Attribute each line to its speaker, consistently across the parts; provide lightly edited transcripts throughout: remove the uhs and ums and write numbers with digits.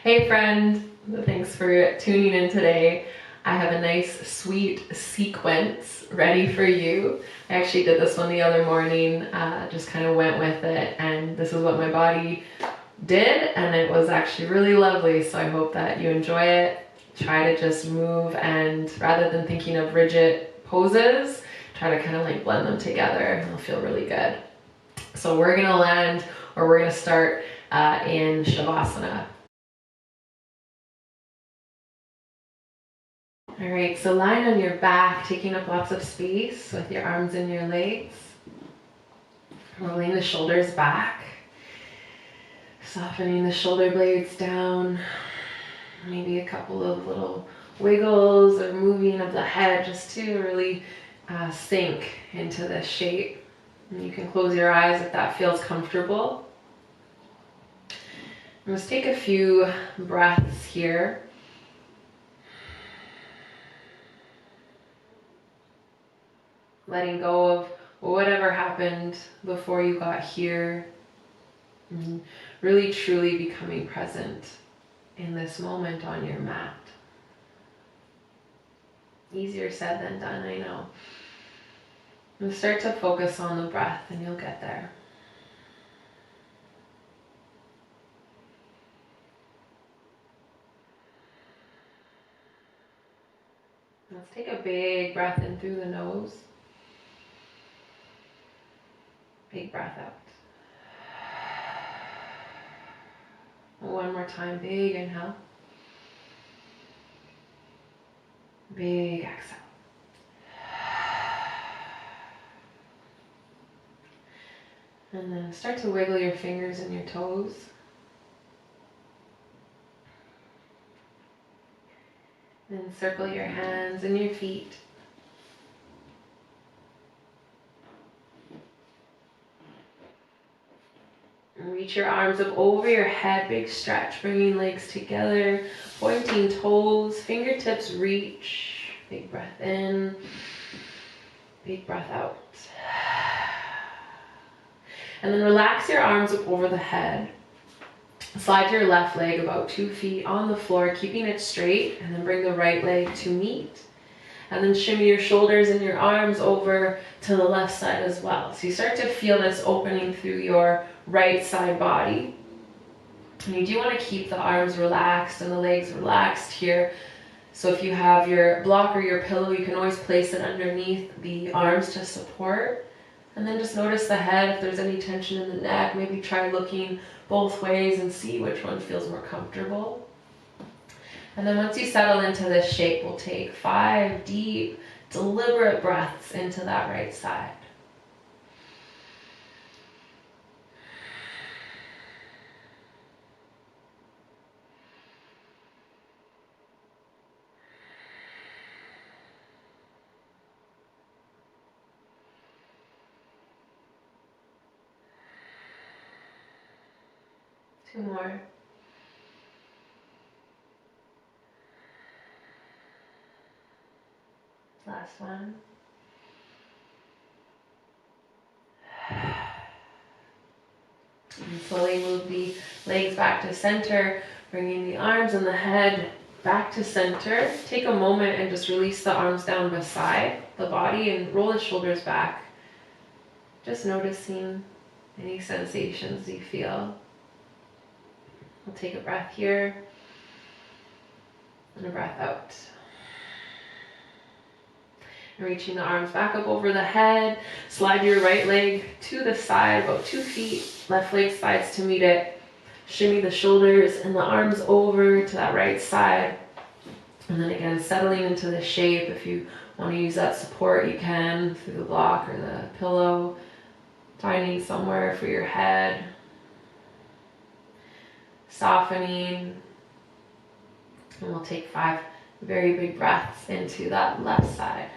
Speaker 1: Hey friend, thanks for tuning in today. I have a nice sweet sequence ready for you. I actually did this one the other morning, just kind of went with it, and this is what my body did, and it was actually really lovely. So I hope that you enjoy it. Try to just move, and rather than thinking of rigid poses, try to kind of like blend them together. It'll feel really good. So we're gonna start in Shavasana. All right, so lying on your back, taking up lots of space with your arms and your legs. Rolling the shoulders back. Softening the shoulder blades down. Maybe a couple of little wiggles or moving of the head just to really sink into this shape. And you can close your eyes if that feels comfortable. And just take a few breaths here. Letting go of whatever happened before you got here. And really truly becoming present in this moment on your mat. Easier said than done, I know. And start to focus on the breath and you'll get there. Let's take a big breath in through the nose. Big breath out. One more time, big inhale. Big exhale. And then start to wiggle your fingers and your toes. Then circle your hands and your feet. And reach your arms up over your head, big stretch, bringing legs together, pointing toes, fingertips reach. Big breath in, big breath out. And then relax your arms up over the head. Slide your left leg about 2 feet on the floor, keeping it straight, and then bring the right leg to meet. And then shimmy your shoulders and your arms over to the left side as well. So you start to feel this opening through your right side body. And you do want to keep the arms relaxed and the legs relaxed here. So if you have your block or your pillow, you can always place it underneath the arms to support. And then just notice the head, if there's any tension in the neck. Maybe try looking both ways and see which one feels more comfortable. And then once you settle into this shape, we'll take 5 deep, deliberate breaths into that right side. Two more. Last one. And slowly move the legs back to center, bringing the arms and the head back to center. Take a moment and just release the arms down beside the body and roll the shoulders back. Just noticing any sensations you feel. We'll take a breath here and a breath out. And reaching the arms back up over the head. Slide your right leg to the side, about 2 feet. Left leg slides to meet it. Shimmy the shoulders and the arms over to that right side. And then again, settling into the shape. If you want to use that support, you can through the block or the pillow. Finding somewhere for your head. Softening. And we'll take 5 very big breaths into that left side.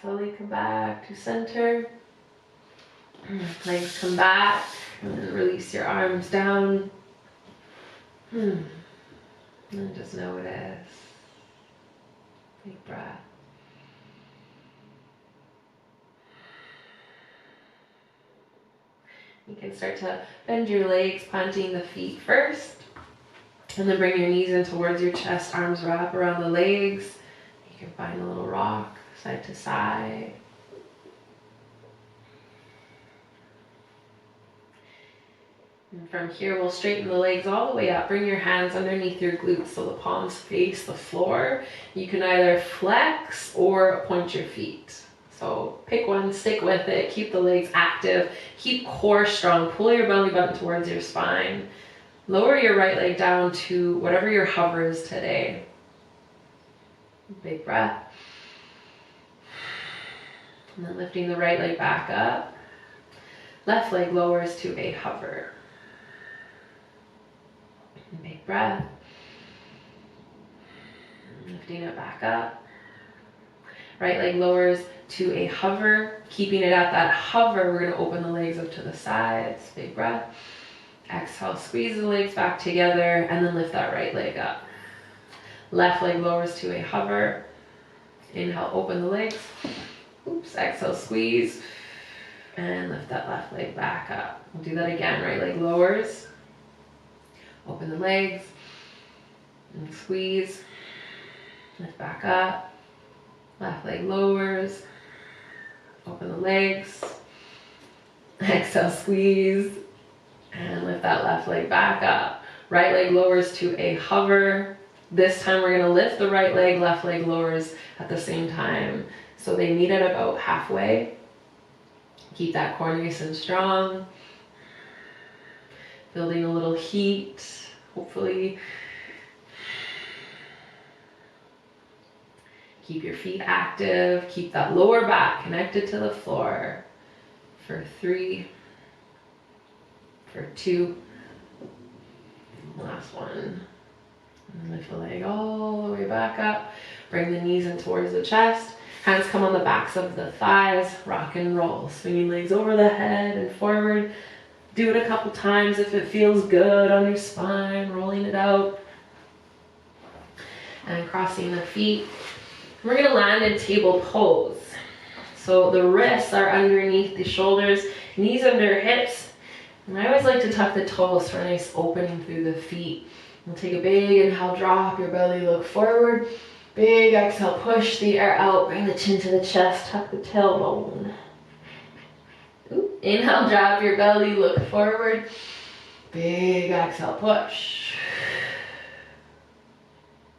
Speaker 1: Slowly come back to center. Legs come back, and then release your arms down. And just know it is. Big breath. You can start to bend your legs, planting the feet first. And then bring your knees in towards your chest, arms wrap around the legs. You can find a little rock side to side. And from here, we'll straighten the legs all the way up. Bring your hands underneath your glutes so the palms face the floor. You can either flex or point your feet. So pick one, stick with it, keep the legs active, keep core strong, pull your belly button towards your spine. Lower your right leg down to whatever your hover is today. Big breath. And then lifting the right leg back up. Left leg lowers to a hover. Big breath. Lifting it back up. Right leg lowers to a hover. Keeping it at that hover, we're going to open the legs up to the sides. Big breath. Exhale, squeeze the legs back together, and then lift that right leg up. Left leg lowers to a hover. Inhale, open the legs. Oops, exhale, squeeze. And lift that left leg back up. We'll do that again. Right leg lowers. Open the legs. And squeeze. Lift back up. Left leg lowers. Open the legs. Exhale, squeeze. And lift that left leg back up. Right leg lowers to a hover. This time we're going to lift the right leg, left leg lowers at the same time. So they meet at about halfway. Keep that core nice and strong. Building a little heat, hopefully. Keep your feet active. Keep that lower back connected to the floor. For 3, for 2, last one. And lift the leg all the way back up. Bring the knees in towards the chest. Hands come on the backs of the thighs. Rock and roll. Swinging legs over the head and forward. Do it a couple times if it feels good on your spine. Rolling it out. And crossing the feet. We're going to land in table pose. So the wrists are underneath the shoulders. Knees under hips. And I always like to tuck the toes for a nice opening through the feet. We'll take a big inhale, drop your belly, look forward. Big exhale, push the air out, bring the chin to the chest, tuck the tailbone. Ooh. Inhale, drop your belly, look forward. Big exhale, push.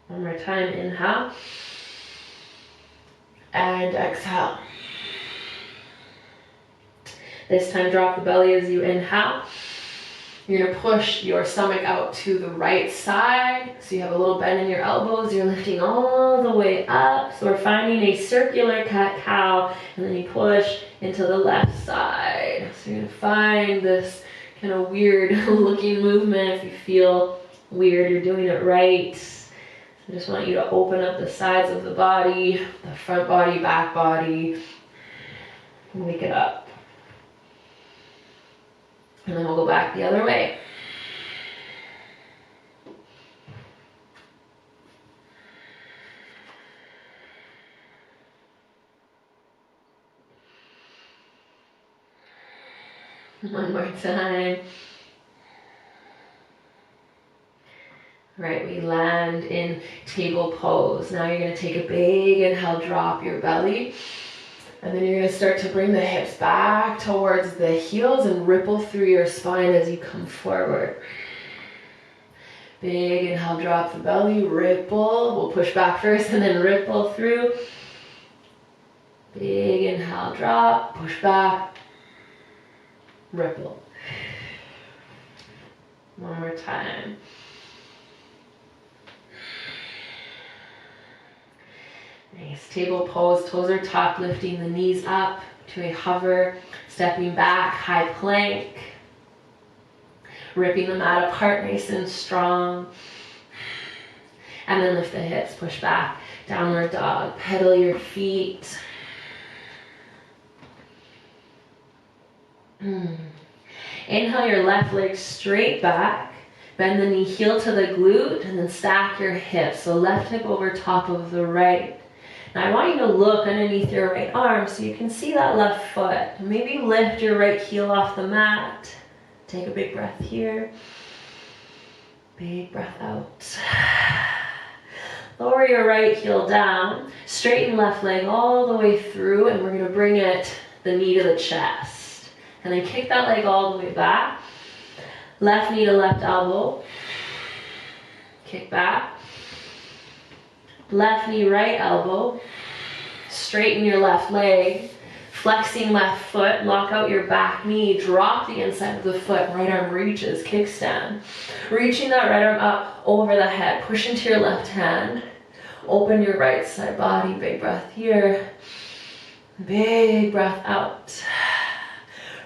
Speaker 1: One more time, inhale. And exhale. This time, drop the belly as you inhale. You're going to push your stomach out to the right side. So you have a little bend in your elbows. You're lifting all the way up. So we're finding a circular cat-cow. And then you push into the left side. So you're going to find this kind of weird looking movement. If you feel weird, you're doing it right. So I just want you to open up the sides of the body, the front body, back body. And wake it up. And then we'll go back the other way. One more time. All right, we land in table pose. Now you're going to take a big inhale, drop your belly. And then you're going to start to bring the hips back towards the heels and ripple through your spine as you come forward. Big inhale, drop the belly, ripple. We'll push back first and then ripple through. Big inhale, drop, push back, ripple. One more time. Nice, table pose, toes are tucked, lifting the knees up to a hover, stepping back, high plank. Ripping the mat apart nice and strong. And then lift the hips, push back, downward dog, pedal your feet. Inhale your left leg straight back. Bend the knee, heel to the glute, and then stack your hips. So left hip over top of the right. Now I want you to look underneath your right arm so you can see that left foot. Maybe lift your right heel off the mat. Take a big breath here. Big breath out. Lower your right heel down. Straighten left leg all the way through, and we're going to bring the knee to the chest. And then kick that leg all the way back. Left knee to left elbow. Kick back. Left knee, right elbow. Straighten your left leg. Flexing left foot. Lock out your back knee. Drop the inside of the foot. Right arm reaches. Kickstand. Reaching that right arm up over the head. Push into your left hand. Open your right side body. Big breath here. Big breath out.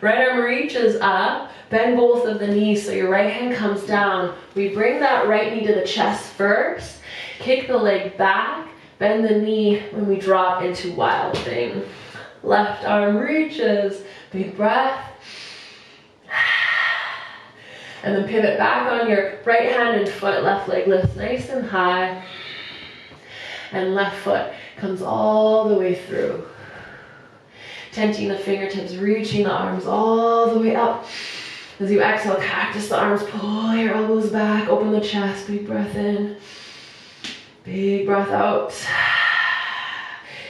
Speaker 1: Right arm reaches up. Bend both of the knees so your right hand comes down. We bring that right knee to the chest first. Kick the leg back. Bend the knee when we drop into wild thing. Left arm reaches. Big breath. And then pivot back on your right hand and foot. Left leg lifts nice and high. And left foot comes all the way through. Tenting the fingertips, reaching the arms all the way up. As you exhale, cactus the arms, pull your elbows back, open the chest, big breath in. Big breath out.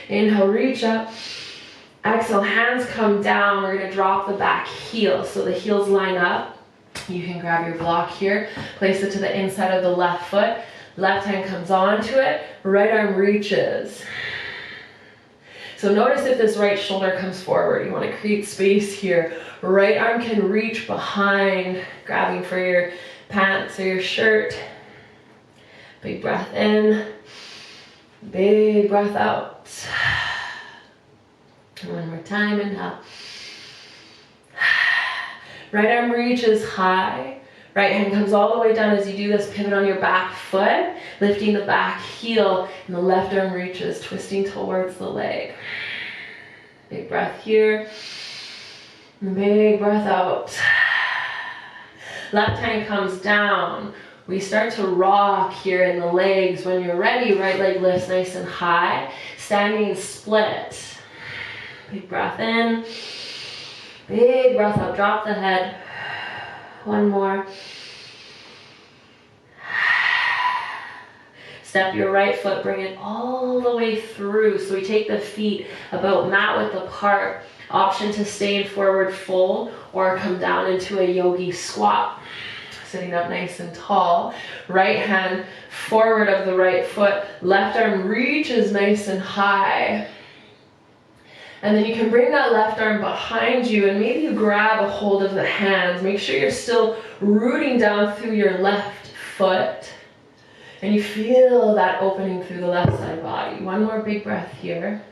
Speaker 1: Inhale, reach up. Exhale, hands come down. We're gonna drop the back heel. So the heels line up. You can grab your block here, place it to the inside of the left foot. Left hand comes onto it, right arm reaches. So notice if this right shoulder comes forward. You want to create space here. Right arm can reach behind, grabbing for your pants or your shirt. Big breath in, big breath out. One more time, inhale. Right arm reaches high. Right hand comes all the way down. As you do this, pivot on your back foot, lifting the back heel, and the left arm reaches, twisting towards the leg. Big breath here, big breath out. Left hand comes down. We start to rock here in the legs. When you're ready, right leg lifts nice and high, standing split. Big breath in, big breath out, drop the head. One more. Step your right foot, bring it all the way through. So we take the feet about mat width apart. Option to stay in forward fold or come down into a yogi squat. Sitting up nice and tall. Right hand forward of the right foot. Left arm reaches nice and high. And then you can bring that left arm behind you and maybe you grab a hold of the hands. Make sure you're still rooting down through your left foot. And you feel that opening through the left side body. One more big breath here.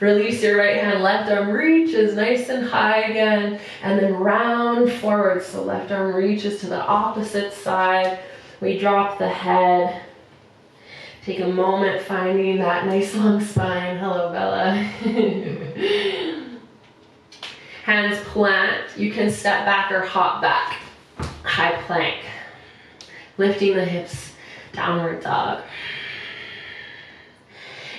Speaker 1: Release your right hand, left arm reaches nice and high again. And then round forward. So left arm reaches to the opposite side. We drop the head. Take a moment finding that nice long spine. Hello, Bella. Hands plant. You can step back or hop back. High plank. Lifting the hips, downward dog.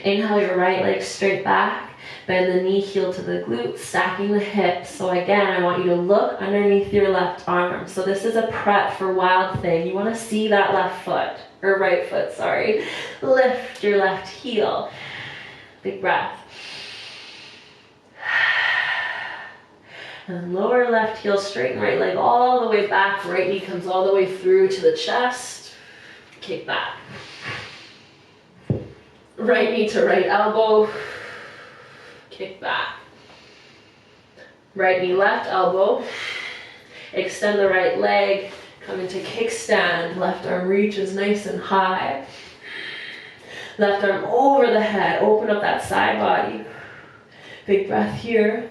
Speaker 1: Inhale your right leg straight back. Bend the knee, heel to the glute, stacking the hips. So again, I want you to look underneath your left arm. So this is a prep for wild thing. You want to see that left foot. Or right foot, sorry. Lift your left heel. Big breath. And lower left heel, straighten right leg all the way back. Right knee comes all the way through to the chest. Kick back. Right knee to right elbow. Kick back. Right knee, left elbow. Extend the right leg. Come into kickstand, left arm reaches nice and high. Left arm over the head, open up that side body. Big breath here,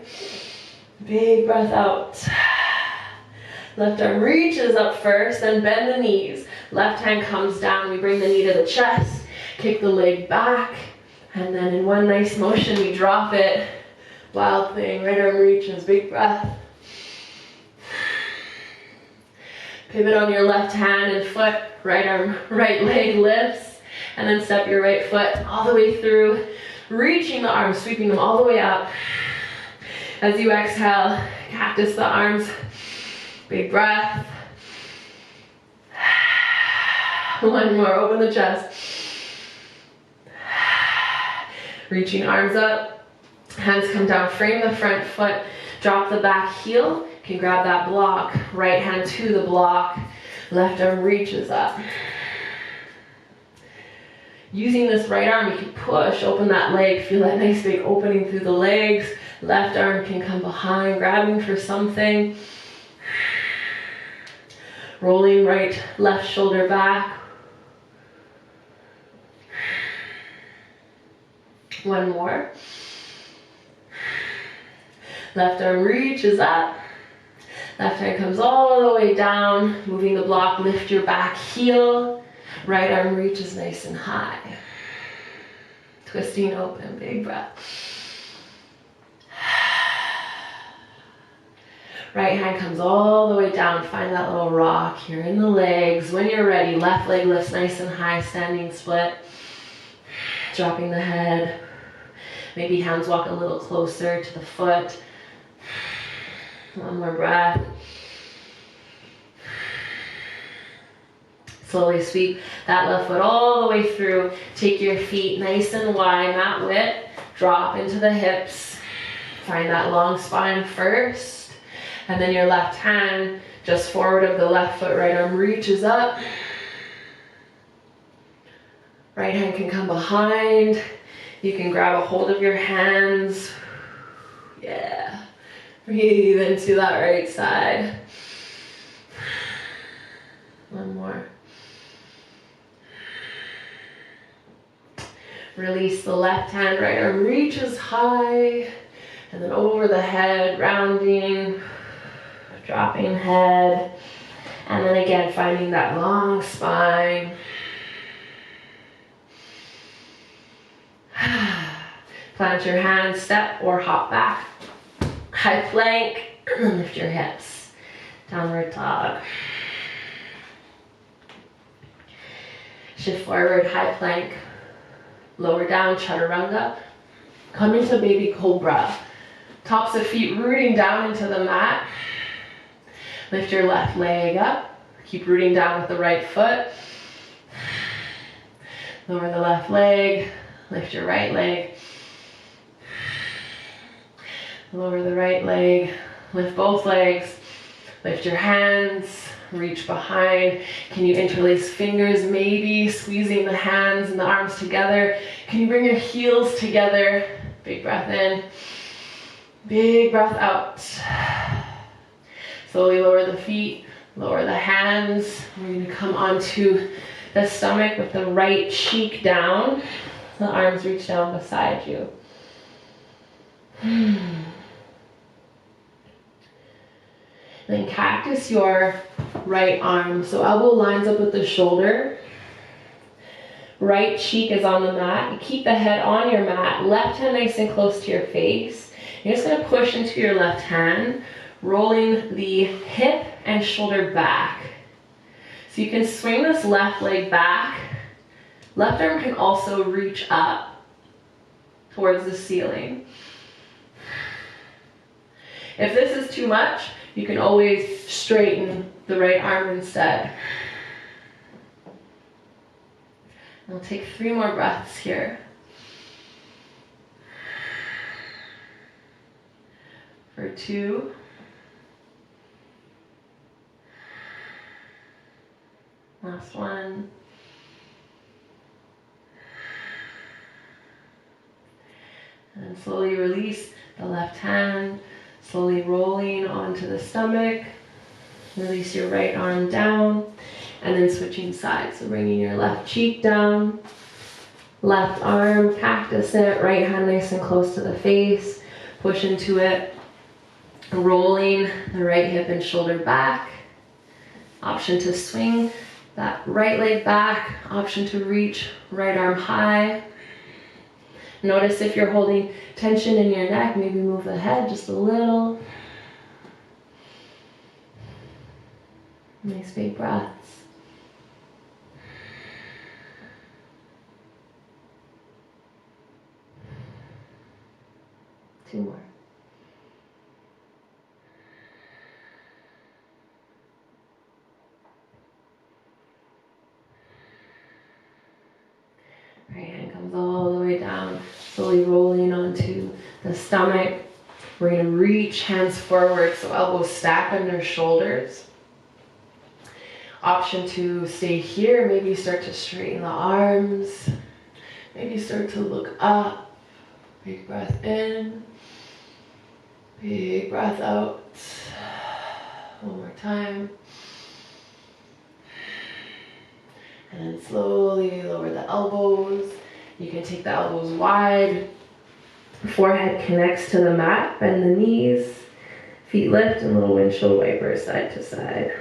Speaker 1: big breath out. Left arm reaches up first, then bend the knees. Left hand comes down, we bring the knee to the chest, kick the leg back, and then in one nice motion we drop it, Wild thing, right arm reaches, big breath. Pivot on your left hand and foot, right leg lifts, and then step your right foot all the way through, reaching the arms, sweeping them all the way up. As you exhale, cactus the arms, big breath. One more, open the chest. Reaching arms up, hands come down, frame the front foot, drop the back heel, you can grab that block, right hand to the block, left arm reaches up. Using this right arm, you can push, open that leg, feel that nice big opening through the legs. Left arm can come behind, grabbing for something. Rolling right, left shoulder back. One more. Left arm reaches up. Left hand comes all the way down, moving the block, lift your back heel. Right arm reaches nice and high. Twisting open, big breath. Right hand comes all the way down, find that little rock here in the legs. When you're ready, left leg lifts nice and high, standing split. Dropping the head. Maybe hands walk a little closer to the foot. One more breath. Slowly sweep that left foot all the way through. Take your feet nice and wide, mat width. Drop into the hips. Find that long spine first. And then your left hand just forward of the left foot, right arm reaches up. Right hand can come behind. You can grab a hold of your hands. Yeah. Breathe into that right side. One more. Release the left hand, right arm reaches high. And then over the head, rounding. Dropping head. And then again, finding that long spine. Plant your hands, step or hop back. High plank, and then lift your hips. Downward dog. Shift forward, high plank. Lower down, chaturanga. Come into baby cobra. Tops of feet rooting down into the mat. Lift your left leg up. Keep rooting down with the right foot. Lower the left leg. Lift your right leg. Lower the right leg. Lift both legs. Lift your hands. Reach behind. Can you interlace fingers maybe? Squeezing the hands and the arms together. Can you bring your heels together? Big breath in. Big breath out. Slowly lower the feet, lower the hands. We're going to come onto the stomach with the right cheek down. The arms reach down beside you. Then cactus your right arm. So elbow lines up with the shoulder. Right cheek is on the mat. You keep the head on your mat. Left hand nice and close to your face. You're just going to push into your left hand. Rolling the hip and shoulder back. So you can swing this left leg back. Left arm can also reach up towards the ceiling. If this is too much, you can always straighten the right arm instead. We'll take 3 more breaths here. For 2. Last one. And slowly release the left hand, slowly rolling onto the stomach. Release your right arm down, and then switching sides. So bringing your left cheek down, left arm, cactus it, right hand nice and close to the face. Push into it, rolling the right hip and shoulder back. Option to swing that right leg back, option to reach right arm high. Notice if you're holding tension in your neck, maybe move the head just a little. Nice big breaths. Two more. Right hand comes all the way down, slowly rolling onto the stomach. We're going to reach hands forward, so elbows stack under shoulders. Option to stay here, maybe start to straighten the arms. Maybe start to look up. Big breath in. Big breath out. One more time. And then slowly lower the elbows. You can take the elbows wide. Forehead connects to the mat. Bend the knees. Feet lift and little windshield wipers side to side.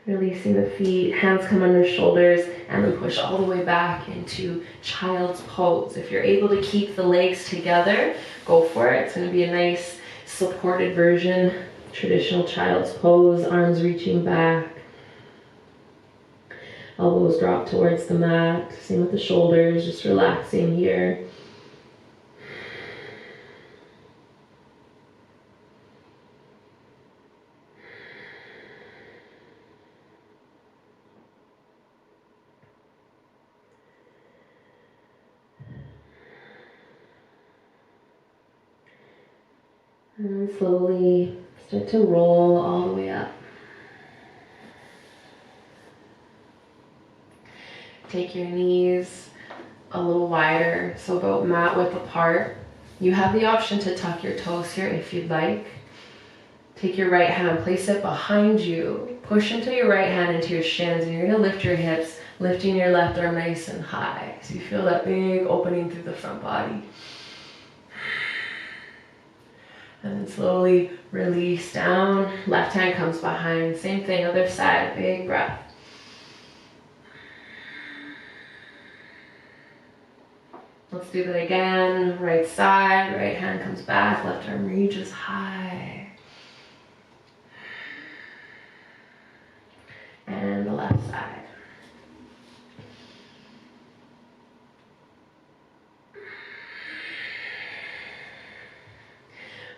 Speaker 1: Releasing the feet, hands come under shoulders, and then push all the way back into child's pose. If you're able to keep the legs together, go for it. It's going to be a nice supported version. Traditional child's pose, arms reaching back. Elbows drop towards the mat. Same with the shoulders, just relaxing here. And then slowly start to roll all the way up. Take your knees a little wider, so about mat width apart. You have the option to tuck your toes here if you'd like. Take your right hand, place it behind you. Push into your right hand into your shins, and you're going to lift your hips, lifting your left arm nice and high. So you feel that big opening through the front body. And then slowly release down. Left hand comes behind. Same thing, other side. Big breath. Let's do that again. Right side. Right hand comes back. Left arm reaches high. And the left side.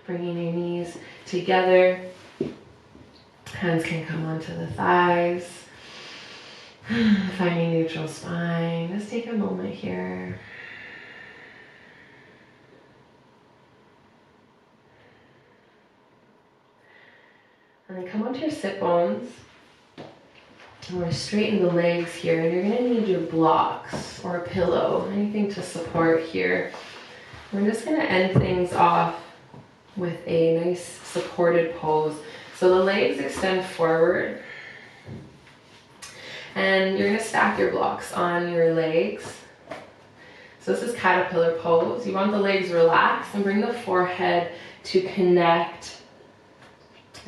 Speaker 1: Bringing your knees together. Hands can come onto the thighs. Finding neutral spine. Just take a moment here. And then come onto your sit bones. And we're straighten the legs here. And you're going to need your blocks or a pillow. Anything to support here. We're just going to end things off with a nice supported pose. So the legs extend forward. And you're going to stack your blocks on your legs. So this is caterpillar pose. You want the legs relaxed and bring the forehead to connect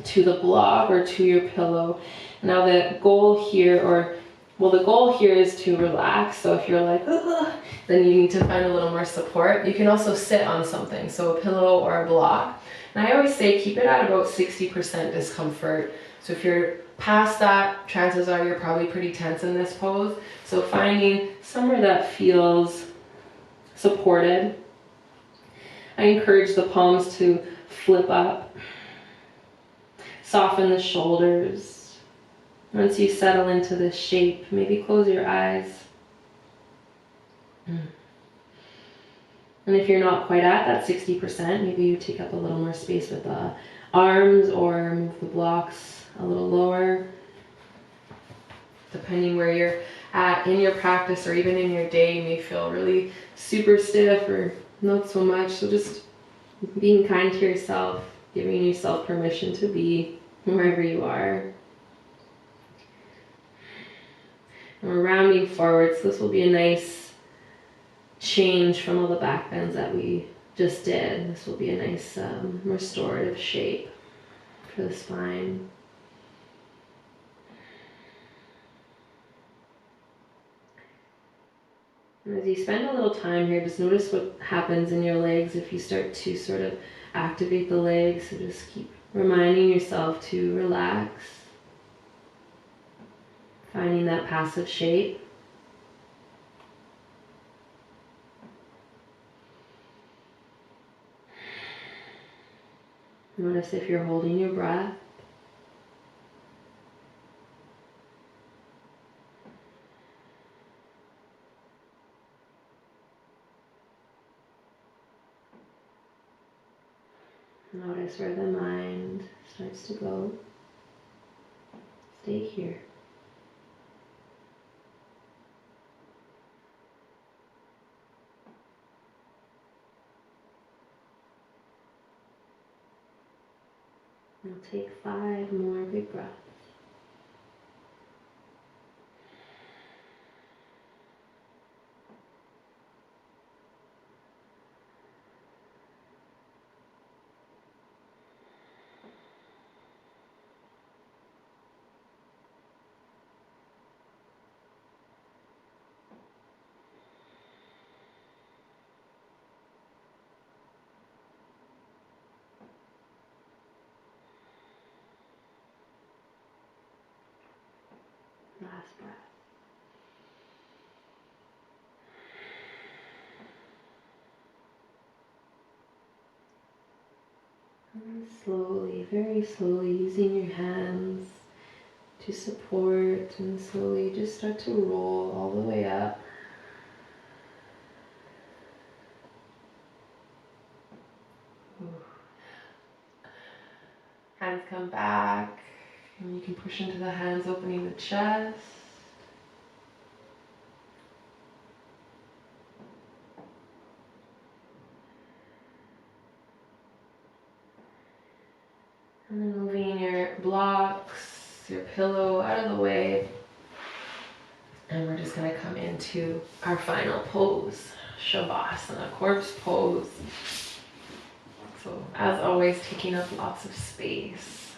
Speaker 1: to the block or to your pillow. Now the goal here, the goal here is to relax. So if you're like, ugh, then you need to find a little more support. You can also sit on something, so a pillow or a block. And I always say keep it at about 60% discomfort. So if you're past that, chances are you're probably pretty tense in this pose. So finding somewhere that feels supported. I encourage the palms to flip up. Soften the shoulders. Once you settle into this shape, maybe close your eyes. And if you're not quite at that 60%, maybe you take up a little more space with the arms or move the blocks a little lower. Depending where you're at in your practice or even in your day, you may feel really super stiff or not so much. So just being kind to yourself, giving yourself permission to be wherever you are. And we're rounding forward, so this will be a nice change from all the back bends that we just did. This will be a nice restorative shape for the spine. And as you spend a little time here, just notice what happens in your legs if you start to sort of activate the legs. So just keep reminding yourself to relax, finding that passive shape. Notice if you're holding your breath. Notice where the mind starts to go. Stay here. We'll take 5 more big breaths. Last breath. And slowly, very slowly, using your hands to support, and slowly just start to roll all the way up. Hands come back, and you can push into the hands, opening the chest. And then moving your blocks, your pillow out of the way. And we're just going to come into our final pose, Shavasana, corpse pose. So as always, taking up lots of space.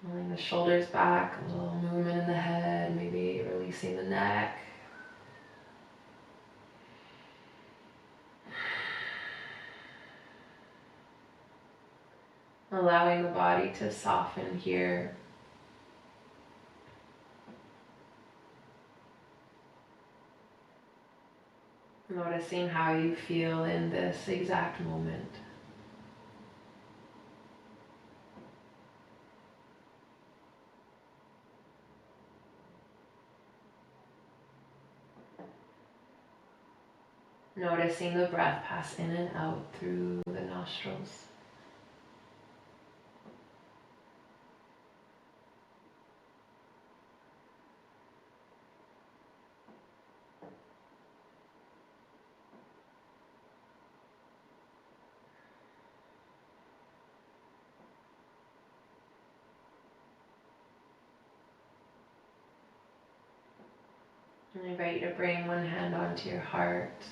Speaker 1: Rolling the shoulders back, a little movement in the head, maybe releasing the neck. Allowing the body to soften here. Noticing how you feel in this exact moment. Noticing the breath pass in and out through the nostrils. And I invite you to bring one hand onto your heart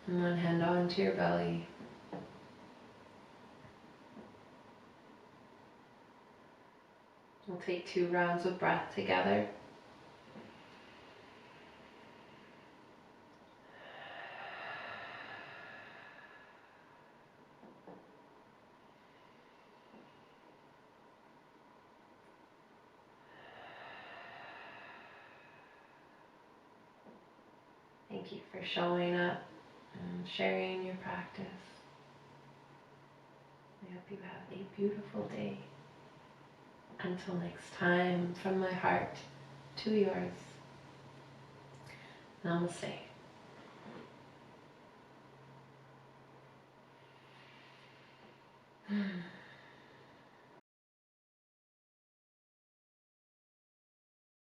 Speaker 1: and one hand onto your belly. We'll take 2 rounds of breath together. Thank you for showing up and sharing your practice. I hope you have a beautiful day. Until next time, from my heart to yours. Namaste.